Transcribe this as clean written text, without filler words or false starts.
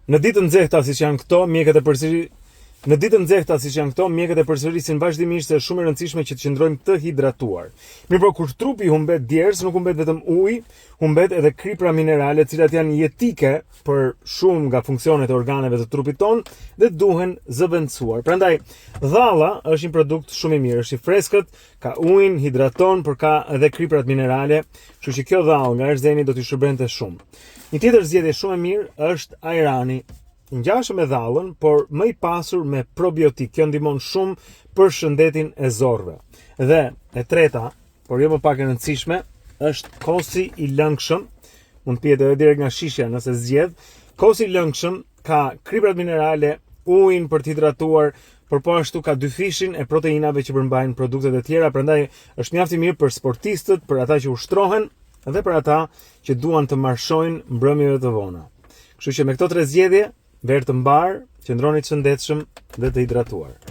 Në ditë nxehta siç janë këto, mjekët e përsërisin vazhdimisht se është shumë e rëndësishme që të qëndrojmë të hidratuar. Mirë, kur trupi humbet djersë, nuk humbet vetëm ujë, humbet edhe kripra minerale, të cilat janë jetike për shumë nga funksionet e organeve të trupit ton dhe duhen zëvendësuar. Prandaj, dhalla është një produkt shumë i mirë, është i freskët, ka ujin, hidraton, por ka edhe kriprat minerale, kështu që kjo dhallë nga erzeni do t'i shërbente shumë. Një tjetër zgjedhje shumë e mirë është ajrani. Ngjashëm me dhallën, por më i pasur me probiotik. Kjo ndihmon shumë për shëndetin e zorrëve. Dhe e treta, por jo më pak e rëndësishme, është kosi i lëngshëm. Mund të pihet edhe direkt nga shishja nëse zgjedh. Kosi i lëngshëm ka kriprat minerale, ujin për të hidratuar, por po ashtu ka dyfishin e proteinave që përmbajnë produktet e tjera, prandaj është mjaft i mirë për sportistët, për ata që ushtrohen dhe për ata që duan të marshojnë mbrëmjeve të vona. Kështu që me këto tre zgjedhje, verë të mbar, qëndroni të shëndetshëm dhe të hidratuar.